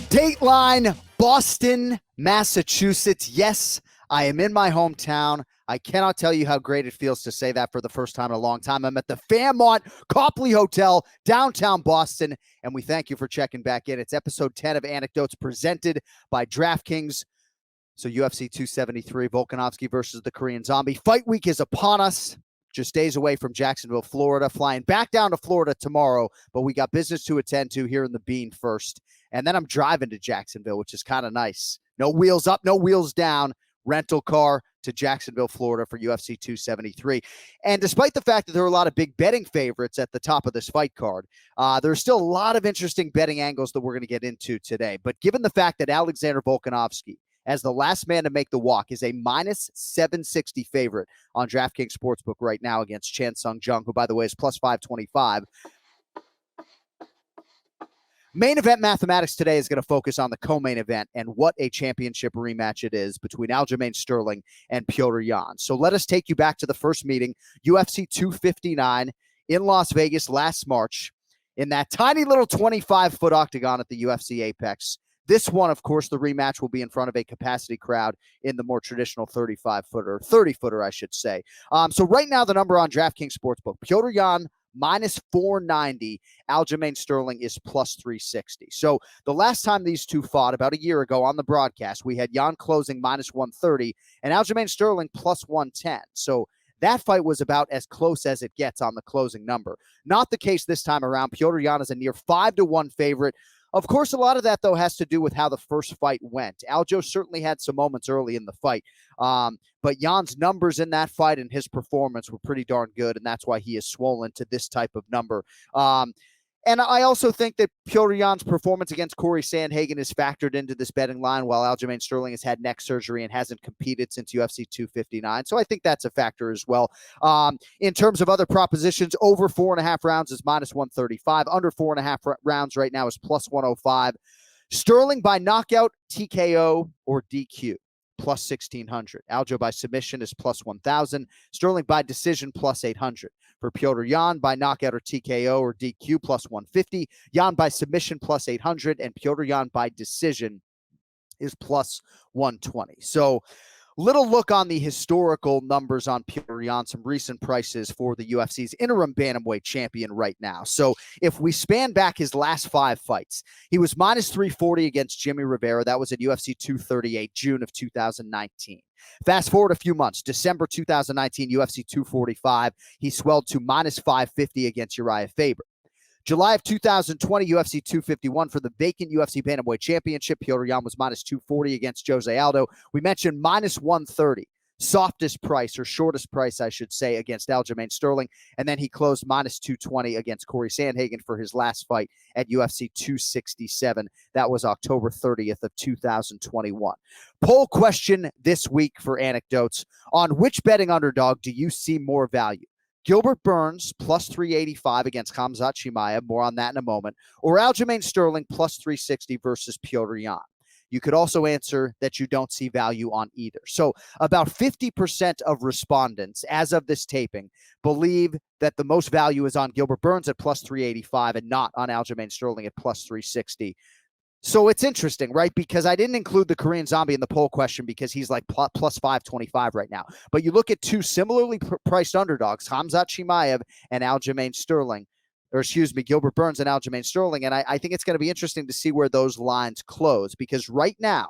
Dateline, Boston, Massachusetts. Yes, I am in my hometown. I cannot tell you how great it feels to say that for the first time in a long time. I'm at the Fairmont Copley Hotel, downtown Boston, and we thank you for checking back in. It's episode 10 of AnikDotes presented by Draftkings. So UFC 273, Volkanovski versus the Korean Zombie. Fight week is upon us. Just days away from Jacksonville, Florida, flying back down to Florida tomorrow, but we got business to attend to here in the Bean first. And then I'm driving to Jacksonville, which is kind of nice. No wheels up, no wheels down, rental car to Jacksonville, Florida for UFC 273. And despite the fact that there are a lot of big betting favorites at the top of this fight card, there's still a lot of interesting betting angles that we're going to get into today. But given the fact that Alexander Volkanovski, as the last man to make the walk, is a minus 760 favorite on Draftkings Sportsbook right now against Chan Sung Jung, who, by the way, is plus 525. Main event mathematics today is going to focus on the co-main event and what a championship rematch it is between Aljamain Sterling and Petr Yan. So let us take you back to the first meeting, UFC 259 in Las Vegas last March, in that tiny little 25-foot octagon at the UFC Apex. This one, of course, the rematch will be in front of a capacity crowd in the more traditional 35-footer, 30-footer, I should say. So right now, the number on DraftKings Sportsbook, Petr Yan minus 490, Aljamain Sterling is plus 360. So the last time these two fought, about a year ago on the broadcast, we had Yan closing minus 130 and Aljamain Sterling plus 110. So that fight was about as close as it gets on the closing number. Not the case this time around. Petr Yan is a near 5-1 favorite. Of course, a lot of that, though, has to do with how the first fight went. Aljo certainly had some moments early in the fight, but Jan's numbers in that fight and his performance were pretty darn good, and that's why he is swollen to this type of number. And I also think that Petr Yan's performance against Corey Sandhagen is factored into this betting line, while Aljamain Sterling has had neck surgery and hasn't competed since UFC 259. So I think that's a factor as well. In terms of other propositions, over 4.5 rounds is minus 135. Under 4.5 rounds right now is plus 105. Sterling by knockout, TKO, or DQ, plus 1,600. Aljo by submission is plus 1,000. Sterling by decision, plus 800. For Petr Yan by knockout or TKO or DQ, plus 150. Yan by submission, plus 800. And Petr Yan by decision is plus 120. So little look on the historical numbers on Petr Yan, some recent prices for the UFC's interim bantamweight champion right now. So if we span back his last 5 fights, he was minus 340 against Jimmy Rivera. That was at UFC 238, June of 2019. Fast forward a few months, December 2019, UFC 245, he swelled to minus 550 against Uriah Faber. July of 2020, UFC 251 for the vacant UFC Bantamweight Championship. Petr Yan was minus 240 against Jose Aldo. We mentioned minus 130, softest price, or shortest price, I should say, against Aljamain Sterling. And then he closed minus 220 against Corey Sandhagen for his last fight at UFC 267. That was October 30th of 2021. Poll question this week for AnikDotes. On which betting underdog do you see more value? Gilbert Burns, plus 385 against Khamzat Chimaev, more on that in a moment, or Aljamain Sterling, plus 360 versus Petr Yan. You could also answer that you don't see value on either. So about 50% of respondents, as of this taping, believe that the most value is on Gilbert Burns at plus 385 and not on Aljamain Sterling at plus 360. So it's interesting, right? Because I didn't include the Korean Zombie in the poll question because he's like plus 525 right now. But you look at two similarly priced underdogs, Khamzat Chimaev and Aljamain Sterling, or excuse me, Gilbert Burns and Aljamain Sterling. And I think it's going to be interesting to see where those lines close, because right now,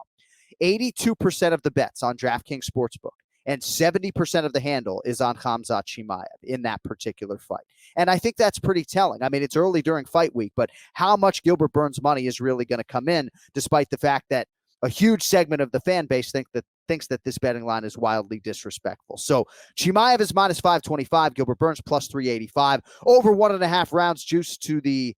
82% of the bets on DraftKings Sportsbook and 70% of the handle is on Khamzat Chimaev in that particular fight. And I think that's pretty telling. I mean, it's early during fight week, but how much Gilbert Burns' money is really going to come in, despite the fact that a huge segment of the fan base thinks that this betting line is wildly disrespectful. So Chimaev is minus 525, Gilbert Burns plus 385, over 1.5 rounds juice to the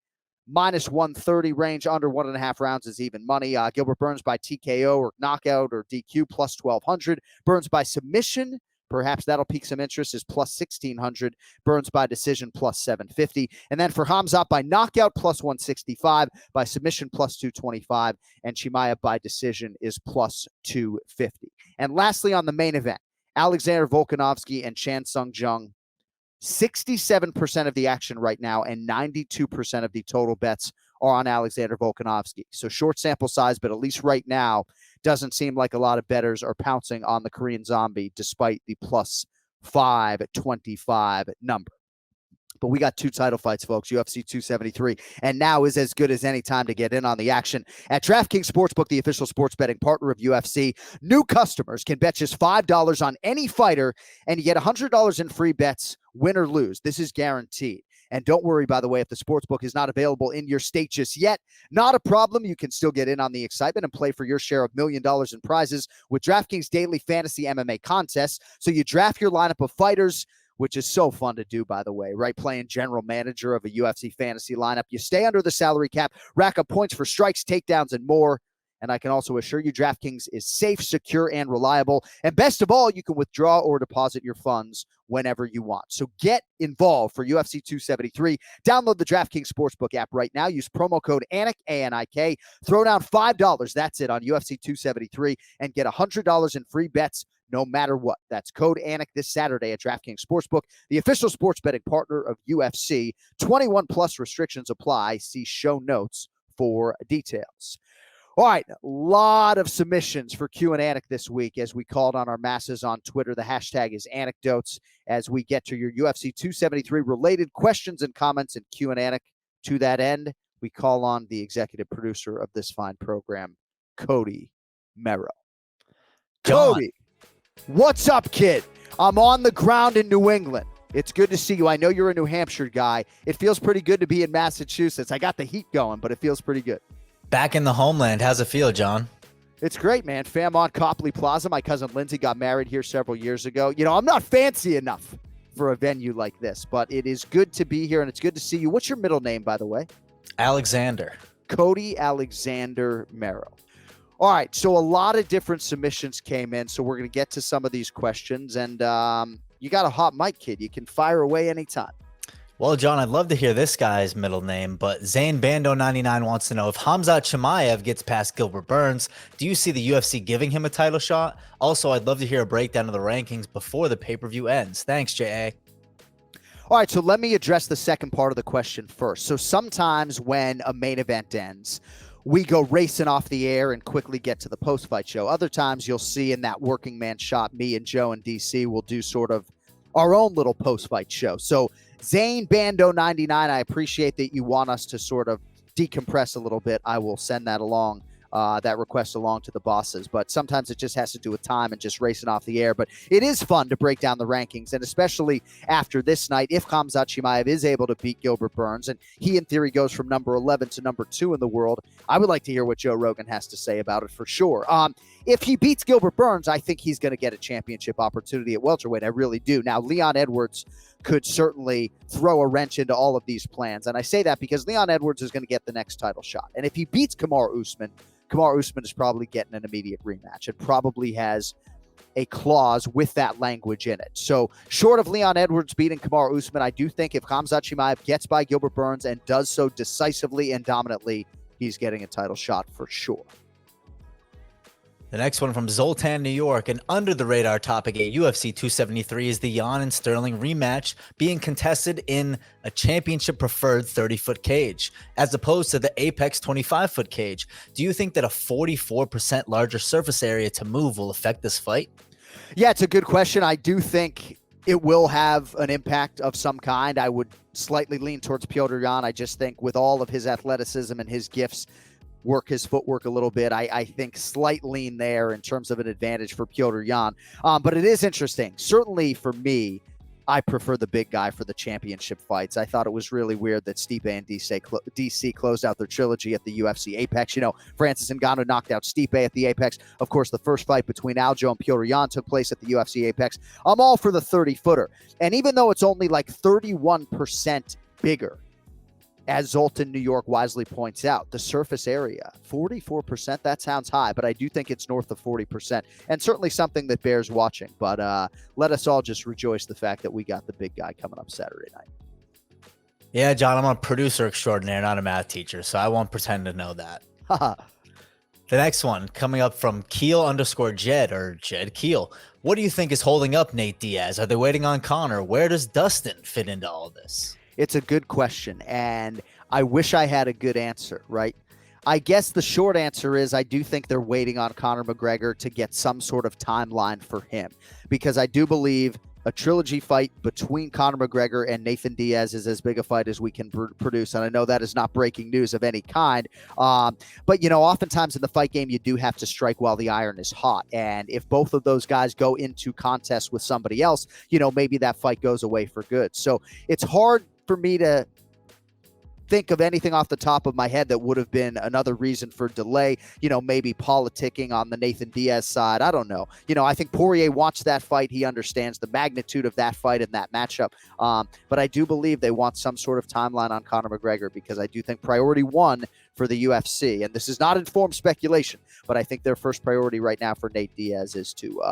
minus 130 range. Under 1.5 rounds is even money. Gilbert Burns by TKO or knockout or DQ plus 1,200. Burns by submission, perhaps that'll pique some interest, is plus 1,600. Burns by decision plus 750. And then for Khamzat by knockout plus 165, by submission plus 225, and Chimaev by decision is plus 250. And lastly, on the main event, Alexander Volkanovski and Chan Sung Jung, 67% of the action right now and 92% of the total bets are on Alexander Volkanovski. So short sample size, but at least right now, doesn't seem like a lot of bettors are pouncing on the Korean Zombie despite the plus 525 number. But we got 2 title fights, folks, UFC 273, and now is as good as any time to get in on the action. At Draftkings Sportsbook, the official sports betting partner of UFC, new customers can bet just $5 on any fighter, and you get $100 in free bets, win or lose. This is guaranteed. And don't worry, by the way, if the sportsbook is not available in your state just yet, not a problem. You can still get in on the excitement and play for your share of $1 million in prizes with DraftKings Daily Fantasy MMA contests. So you draft your lineup of fighters, which is so fun to do, by the way, right? Playing general manager of a UFC fantasy lineup. You stay under the salary cap, rack up points for strikes, takedowns, and more. And I can also assure you DraftKings is safe, secure, and reliable. And best of all, you can withdraw or deposit your funds whenever you want. So get involved for UFC 273. Download the DraftKings Sportsbook app right now. Use promo code ANIK, A-N-I-K. Throw down $5, that's it, on UFC 273, and get $100 in free bets no matter what. That's code ANIK this Saturday at DraftKings Sportsbook, the official sports betting partner of UFC. 21 plus restrictions apply. See show notes for details. All right, a lot of submissions for Q and Anik this week as we called on our masses on Twitter. The hashtag is AnikDotes as we get to your UFC 273 related questions and comments in Q and Anik. To that end, we call on the executive producer of this fine program, Cody Merrow. Cody, what's up, kid? I'm on the ground in New England. It's good to see you. I know you're a New Hampshire guy. It feels pretty good to be in Massachusetts. I got the heat going, but it feels pretty good. Back in the homeland. How's it feel, John? It's great, man. Fairmont Copley Plaza. My cousin Lindsay got married here several years ago. You know, I'm not fancy enough for a venue like this, but it is good to be here, and it's good to see you. What's your middle name, by the way? Alexander. Cody Alexander Merrow. All right, so a lot of different submissions came in, so we're going to get to some of these questions, and you got a hot mic, kid. You can fire away anytime. Well, John, I'd love to hear this guy's middle name, but Zane Bando99 wants to know if Khamzat Chimaev gets past Gilbert Burns, do you see the UFC giving him a title shot? Also, I'd love to hear a breakdown of the rankings before the pay-per-view ends. Thanks, J.A. All right, so let me address the second part of the question first. So sometimes when a main event ends, we go racing off the air and quickly get to the post-fight show. Other times you'll see in that working man shot, me and Joe and DC will do sort of our own little post-fight show. So Zane Bando99, I appreciate that you want us to sort of decompress a little bit. I will send that along, that request along to the bosses. But sometimes it just has to do with time and just racing off the air. But it is fun to break down the rankings, and especially after this night, if Khamzat Chimaev is able to beat Gilbert Burns, and he in theory goes from number 11 to number 2 in the world, I would like to hear what Joe Rogan has to say about it for sure. If he beats Gilbert Burns, I think he's going to get a championship opportunity at welterweight. I really do. Now, Leon Edwards could certainly throw a wrench into all of these plans. And I say that because Leon Edwards is going to get the next title shot. And if he beats Kamaru Usman is probably getting an immediate rematch and probably has a clause with that language in it. So short of Leon Edwards beating Kamaru Usman, I do think if Khamzat Chimaev gets by Gilbert Burns and does so decisively and dominantly, he's getting a title shot for sure. The next one from Zoltan, New York, an under-the-radar topic at UFC 273 is the Jan and Sterling rematch being contested in a championship-preferred 30-foot cage, as opposed to the Apex 25-foot cage. Do you think that a 44% larger surface area to move will affect this fight? Yeah, it's a good question. I do think it will have an impact of some kind. I would slightly lean towards Petr Yan. I just think with all of his athleticism and his gifts, work his footwork a little bit. I think slight lean there in terms of an advantage for Petr Yan. But it is interesting. Certainly for me, I prefer the big guy for the championship fights. I thought it was really weird that Stipe and DC closed out their trilogy at the UFC Apex. You know, Francis Ngannou knocked out Stipe at the Apex. Of course, the first fight between Aljo and Petr Yan took place at the UFC Apex. I'm all for the 30-footer. And even though it's only like 31% bigger, as Zoltan, New York wisely points out, the surface area, 44%, that sounds high, but I do think it's north of 40%, and certainly something that bears watching. But let us all just rejoice the fact that we got the big guy coming up Saturday night. Yeah, John, I'm a producer extraordinaire, not a math teacher, so I won't pretend to know that. The next one coming up from Keel_Jed, or Jed Keel. What do you think is holding up Nate Diaz? Are they waiting on Conor? Where does Dustin fit into all this? It's a good question, and I wish I had a good answer, right? I guess the short answer is I do think they're waiting on Conor McGregor to get some sort of timeline for him, because I do believe a trilogy fight between Conor McGregor and Nathan Diaz is as big a fight as we can produce. And I know that is not breaking news of any kind. But, oftentimes in the fight game, you do have to strike while the iron is hot. And if both of those guys go into contest with somebody else, maybe that fight goes away for good. So it's hard for me to think of anything off the top of my head that would have been another reason for delay, maybe politicking on the Nathan Diaz side. I don't know. I think Poirier watched that fight. He understands the magnitude of that fight and that matchup. But I do believe they want some sort of timeline on Conor McGregor, because I do think priority one for the UFC, and this is not informed speculation, but I think their first priority right now for Nate Diaz is to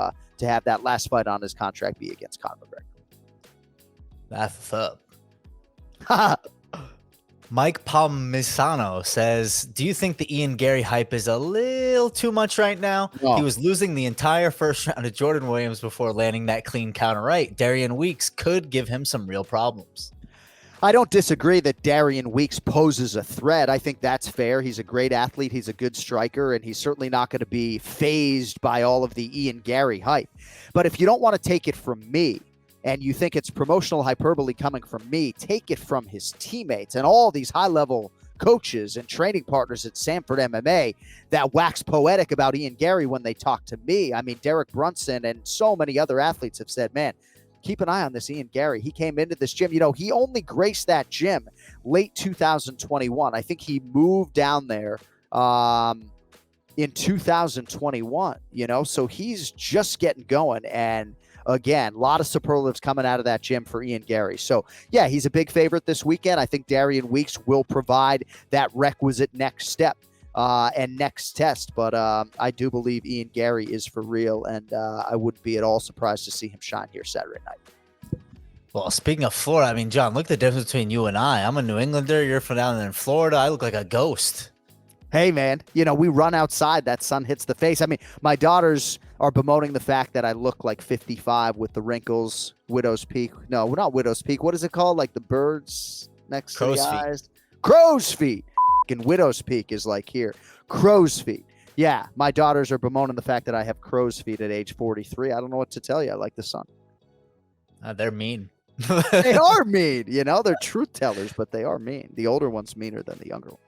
have that last fight on his contract be against Conor McGregor. That's up. Mike Palmisano says, do you think the Ian Gary hype is a little too much right now? No. He was losing the entire first round to Jordan Williams before landing that clean counter right. Darian Weeks could give him some real problems. I don't disagree that Darian Weeks poses a threat. I think that's fair. He's a great athlete. He's a good striker, and he's certainly not going to be fazed by all of the Ian Gary hype. But if you don't want to take it from me, and you think it's promotional hyperbole coming from me, take it from his teammates and all these high-level coaches and training partners at Sanford MMA that wax poetic about Ian Gary when they talk to me. I mean, Derek Brunson and so many other athletes have said, man, keep an eye on this Ian Gary. He came into this gym. He only graced that gym late 2021. I think he moved down there in 2021, so he's just getting going. And again, a lot of superlatives coming out of that gym for Ian Gary. So, yeah, he's a big favorite this weekend. I think Darian Weeks will provide that requisite next step and next test. But I do believe Ian Gary is for real, and I wouldn't be at all surprised to see him shine here Saturday night. Well, speaking of Florida, I mean, John, look at the difference between you and I. I'm a New Englander. You're from down in Florida. I look like a ghost. Hey, man, we run outside. That sun hits the face. I mean, my daughters are bemoaning the fact that I look like 55 with the wrinkles, widow's peak. No, not widow's peak. What is it called? Like the birds next to the eyes? Crow's feet. And widow's peak is like here. Crow's feet. Yeah, my daughters are bemoaning the fact that I have crow's feet at age 43. I don't know what to tell you. I like the sun. They're mean. They are mean. They're truth tellers, but they are mean. The older one's meaner than the younger one.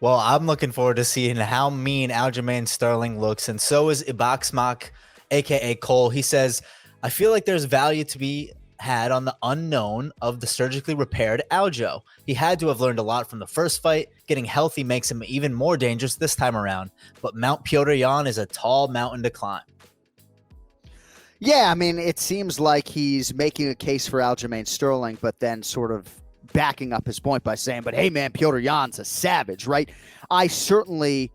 Well, I'm looking forward to seeing how mean Aljamain Sterling looks, and so is Ibaksmak, a.k.a. Cole. He says, I feel like there's value to be had on the unknown of the surgically repaired Aljo. He had to have learned a lot from the first fight. Getting healthy makes him even more dangerous this time around, but Mount Petr Yan is a tall mountain to climb. Yeah, I mean, it seems like he's making a case for Aljamain Sterling, but then sort of backing up his point by saying, but hey, man, Petr Yan's a savage, right? I certainly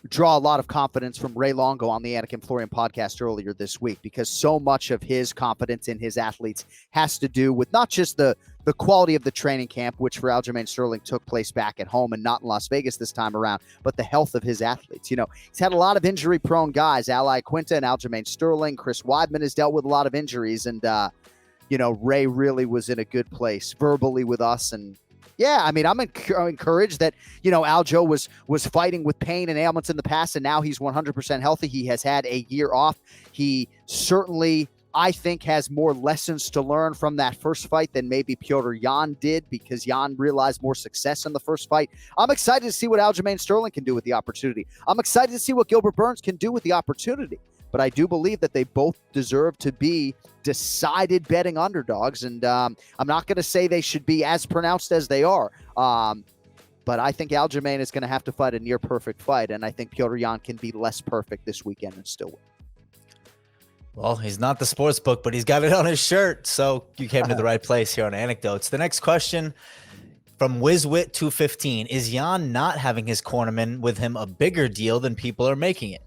draw a lot of confidence from Ray Longo on the Anik and Florian podcast earlier this week, because so much of his confidence in his athletes has to do with not just the quality of the training camp, which for Aljamain Sterling took place back at home and not in Las Vegas this time around, but the health of his athletes. He's had a lot of injury-prone guys, Ali Quinta and Aljamain Sterling. Chris Weidman has dealt with a lot of injuries, and Ray really was in a good place verbally with us. And yeah, I mean, I'm encouraged that, Aljo was fighting with pain and ailments in the past, and now he's 100% healthy. He has had a year off. He certainly, I think, has more lessons to learn from that first fight than maybe Petr Yan did, because Yan realized more success in the first fight. I'm excited to see what Aljamain Sterling can do with the opportunity. I'm excited to see what Gilbert Burns can do with the opportunity. But I do believe that they both deserve to be decided betting underdogs. And I'm not going to say they should be as pronounced as they are. But I think Aljamain is going to have to fight a near perfect fight. And I think Petr Yan can be less perfect this weekend and still win. Well, he's not the sports book, but he's got it on his shirt. So you came to the right place here on AnikDotes. The next question from WizWit215. Is Yan not having his cornerman with him a bigger deal than people are making it?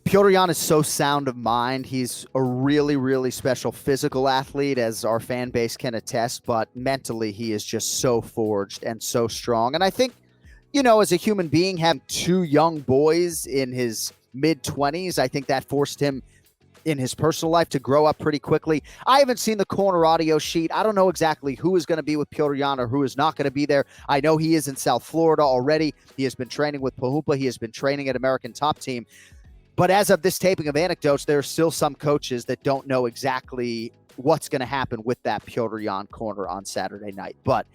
Petr Yan is so sound of mind. He's a really, really special physical athlete, as our fan base can attest, but mentally he is just so forged and so strong. And I think, as a human being, having two young boys in his mid-20s, I think that forced him in his personal life to grow up pretty quickly. I haven't seen the corner audio sheet. I don't know exactly who is going to be with Petr Yan or who is not going to be there. I know he is in South Florida already. He has been training with Pahumpa. He has been training at American Top Team. But as of this taping of AnikDotes, there are still some coaches that don't know exactly what's going to happen with that Petr Yan corner on Saturday night. But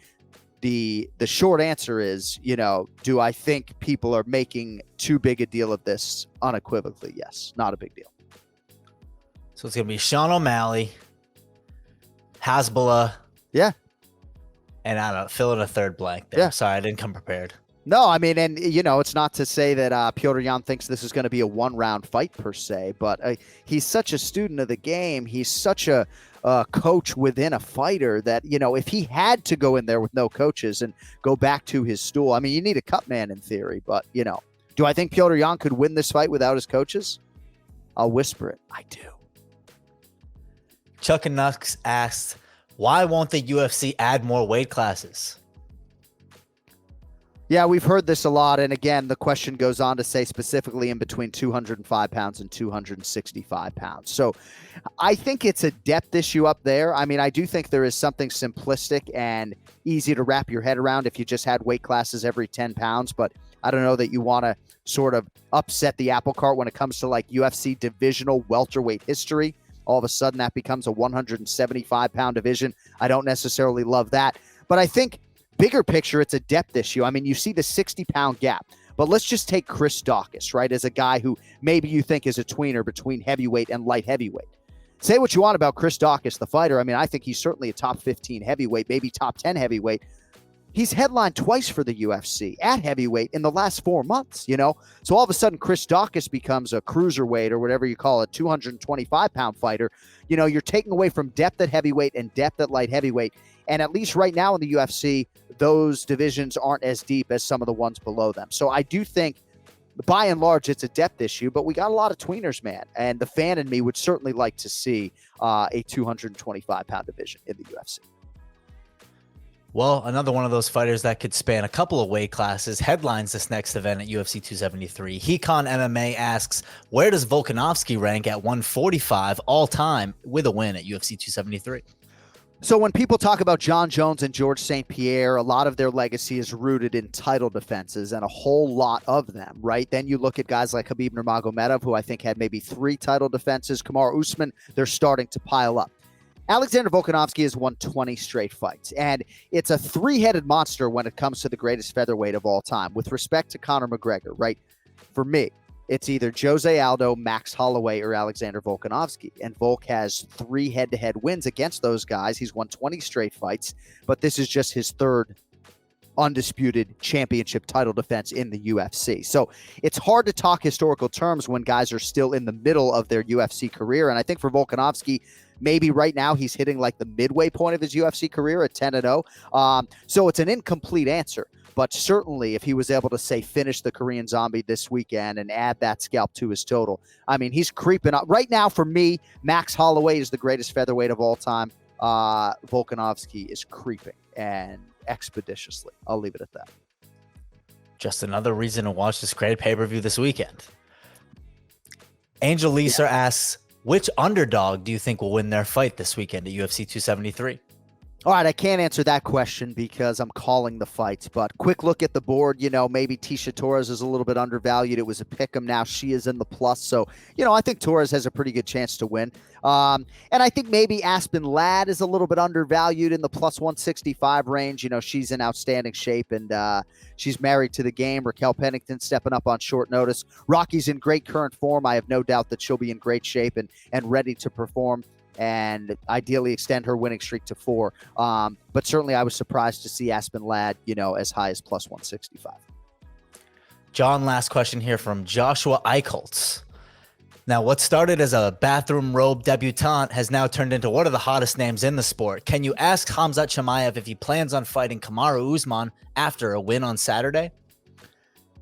the short answer is, do I think people are making too big a deal of this? Unequivocally, yes. Not a big deal. So it's going to be Sean O'Malley, Hasbulla. Yeah. And I don't know, fill in a third blank there. Yeah. Sorry, I didn't come prepared. No, I mean, and, it's not to say that Petr Yan thinks this is going to be a one-round fight per se, but he's such a student of the game. He's such a coach within a fighter that, if he had to go in there with no coaches and go back to his stool, I mean, you need a cut man in theory, but, do I think Petr Yan could win this fight without his coaches? I'll whisper it. I do. Chuck and Nux asks, why won't the UFC add more weight classes? Yeah, we've heard this a lot. And again, the question goes on to say specifically in between 205 pounds and 265 pounds. So I think it's a depth issue up there. I mean, I do think there is something simplistic and easy to wrap your head around if you just had weight classes every 10 pounds. But I don't know that you want to sort of upset the apple cart when it comes to like UFC divisional welterweight history. All of a sudden that becomes a 175-pound division. I don't necessarily love that. But I think bigger picture, it's a depth issue. I mean, you see the 60-pound gap. But let's just take Chris Daukaus, right, as a guy who maybe you think is a tweener between heavyweight and light heavyweight. Say what you want about Chris Daukaus, the fighter. I mean, I think he's certainly a top 15 heavyweight, maybe top 10 heavyweight. He's headlined twice for the UFC at heavyweight in the last 4 months, So all of a sudden, Chris Daukaus becomes a cruiserweight or whatever you call it, 225-pound fighter. You're taking away from depth at heavyweight and depth at light heavyweight. And at least right now in the UFC, those divisions aren't as deep as some of the ones below them. So I do think, by and large, it's a depth issue, but we got a lot of tweeners, man. And the fan in me would certainly like to see a 225-pound division in the UFC. Well, another one of those fighters that could span a couple of weight classes headlines this next event at UFC 273. Hecon MMA asks, where does Volkanovski rank at 145 all time with a win at UFC 273? So when people talk about John Jones and George St. Pierre, a lot of their legacy is rooted in title defenses and a whole lot of them, right? Then you look at guys like Khabib Nurmagomedov, who I think had maybe 3 title defenses. Kamaru Usman, they're starting to pile up. Alexander Volkanovski has won 20 straight fights, and it's a 3-headed monster when it comes to the greatest featherweight of all time. With respect to Conor McGregor, right? For me, it's either Jose Aldo, Max Holloway, or Alexander Volkanovski. And Volk has 3 head-to-head wins against those guys. He's won 20 straight fights, but this is just his 3rd undisputed championship title defense in the UFC. So it's hard to talk historical terms when guys are still in the middle of their UFC career. And I think for Volkanovski, maybe right now he's hitting like the midway point of his UFC career at 10-0. So it's an incomplete answer. But certainly if he was able to, say, finish the Korean Zombie this weekend and add that scalp to his total, I mean, he's creeping up. Right now, for me, Max Holloway is the greatest featherweight of all time. Volkanovski is creeping and expeditiously. I'll leave it at that. Just another reason to watch this great pay-per-view this weekend. Angel Lisa asks, which underdog do you think will win their fight this weekend at UFC 273? All right, I can't answer that question because I'm calling the fights, but quick look at the board. Maybe Tisha Torres is a little bit undervalued. It was a pick'em. Now she is in the plus. So, I think Torres has a pretty good chance to win. And I think maybe Aspen Ladd is a little bit undervalued in the plus 165 range. She's in outstanding shape and she's married to the game. Raquel Pennington stepping up on short notice. Rocky's in great current form. I have no doubt that she'll be in great shape and ready to perform and ideally extend her winning streak to 4. But certainly I was surprised to see Aspen Ladd, as high as plus 165. John, last question here from Joshua Eichholtz. Now, what started as a bathroom robe debutante has now turned into one of the hottest names in the sport. Can you ask Khamzat Chimaev if he plans on fighting Kamaru Usman after a win on Saturday?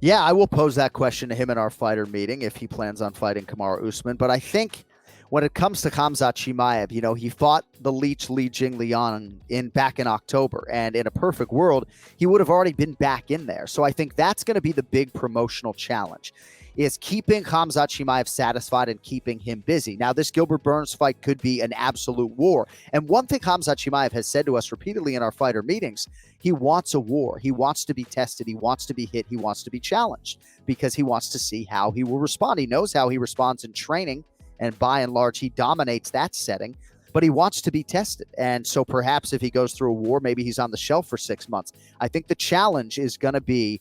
Yeah, I will pose that question to him in our fighter meeting if he plans on fighting Kamaru Usman. But I think when it comes to Khamzat Chimaev, he fought the Leech Li Jingliang back in October, and in a perfect world, he would have already been back in there. So I think that's going to be the big promotional challenge. is keeping Khamzat Chimaev satisfied and keeping him busy. Now, this Gilbert Burns fight could be an absolute war. And one thing Khamzat Chimaev has said to us repeatedly in our fighter meetings, he wants a war. He wants to be tested. He wants to be hit. He wants to be challenged because he wants to see how he will respond. He knows how he responds in training, and by and large, he dominates that setting. But he wants to be tested. And so perhaps if he goes through a war, maybe he's on the shelf for 6 months. I think the challenge is going to be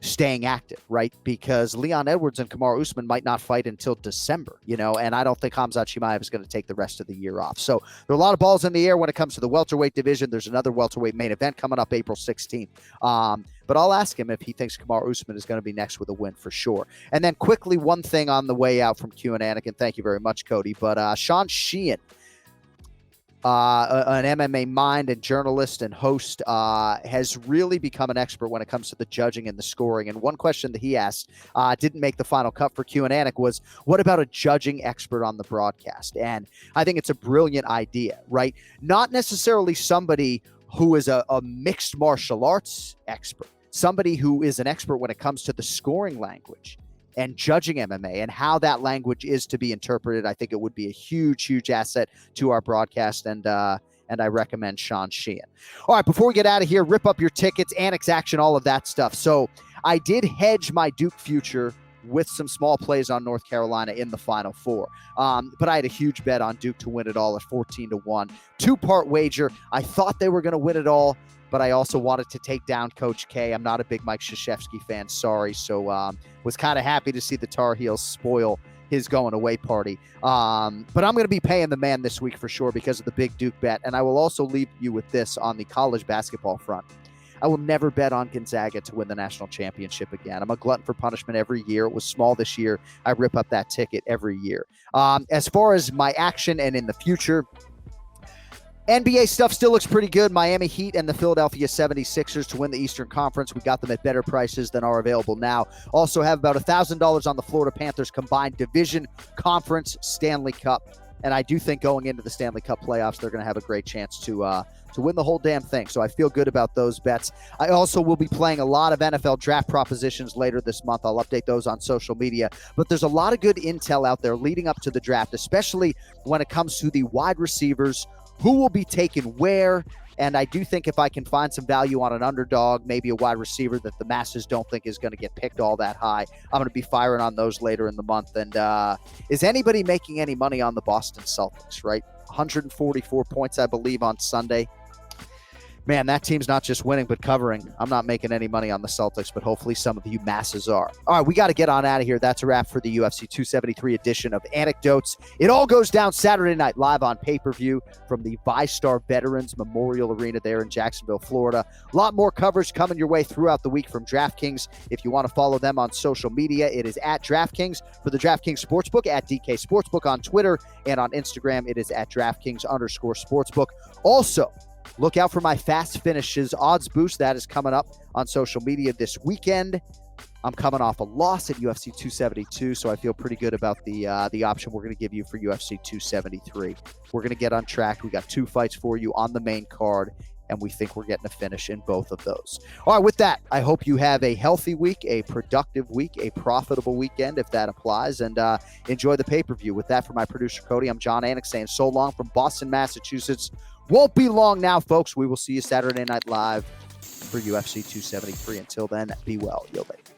staying active, right? Because Leon Edwards and Kamaru Usman might not fight until December, and I don't think Khamzat Chimaev is going to take the rest of the year off. So there are a lot of balls in the air when it comes to the welterweight division. There's another welterweight main event coming up April 16th. But I'll ask him if he thinks Kamaru Usman is going to be next with a win for sure. And then quickly, one thing on the way out from Jon Anik, and thank you very much, Cody, but Sean Sheehan, an MMA mind and journalist and host, has really become an expert when it comes to the judging and the scoring. And one question that he asked, didn't make the final cut for Jon Anik, was, what about a judging expert on the broadcast? And I think it's a brilliant idea, right? Not necessarily somebody who is a mixed martial arts expert, somebody who is an expert when it comes to the scoring language and judging MMA and how that language is to be interpreted. I think it would be a huge, huge asset to our broadcast, and I recommend Sean Sheehan. All right, before we get out of here, rip up your tickets, Anik's action, all of that stuff. So I did hedge my Duke future with some small plays on North Carolina in the Final Four. But I had a huge bet on Duke to win it all at 14-1. Two-part wager. I thought they were going to win it all, but I also wanted to take down Coach K. I'm not a big Mike Krzyzewski fan, sorry. So was kind of happy to see the Tar Heels spoil his going away party. But I'm going to be paying the man this week for sure because of the big Duke bet. And I will also leave you with this on the college basketball front. I will never bet on Gonzaga to win the national championship again. I'm a glutton for punishment every year. It was small this year. I rip up that ticket every year. As far as my action and in the future, NBA stuff still looks pretty good. Miami Heat and the Philadelphia 76ers to win the Eastern Conference. We got them at better prices than are available now. Also have about $1,000 on the Florida Panthers combined division conference Stanley Cup. And I do think going into the Stanley Cup playoffs, they're going to have a great chance to win the whole damn thing. So I feel good about those bets. I also will be playing a lot of NFL draft propositions later this month. I'll update those on social media. But there's a lot of good intel out there leading up to the draft, especially when it comes to the wide receivers, who will be taken where. And I do think if I can find some value on an underdog, maybe a wide receiver that the masses don't think is going to get picked all that high, I'm going to be firing on those later in the month. And is anybody making any money on the Boston Celtics, right? 144 points, I believe, on Sunday. Man, that team's not just winning, but covering. I'm not making any money on the Celtics, but hopefully some of you masses are. All right, we got to get on out of here. That's a wrap for the UFC 273 edition of AnikDotes. It all goes down Saturday night live on pay-per-view from the VyStar Veterans Memorial Arena there in Jacksonville, Florida. A lot more coverage coming your way throughout the week from DraftKings. If you want to follow them on social media, it is at DraftKings for the Draftkings Sportsbook, at DK Sportsbook on Twitter, and on Instagram, it is at DraftKings_Sportsbook. Also, look out for my Fast Finishes odds boost. That is coming up on social media this weekend. I'm coming off a loss at UFC 272, so I feel pretty good about the option we're going to give you for UFC 273. We're going to get on track. We got 2 fights for you on the main card, and we think we're getting a finish in both of those. All right, with that, I hope you have a healthy week, a productive week, a profitable weekend, if that applies, and enjoy the pay-per-view. With that, for my producer, Cody, I'm Jon Anik saying so long from Boston, Massachusetts. Won't be long now, folks. We will see you Saturday Night Live for UFC 273. Until then, be well. Yo, later.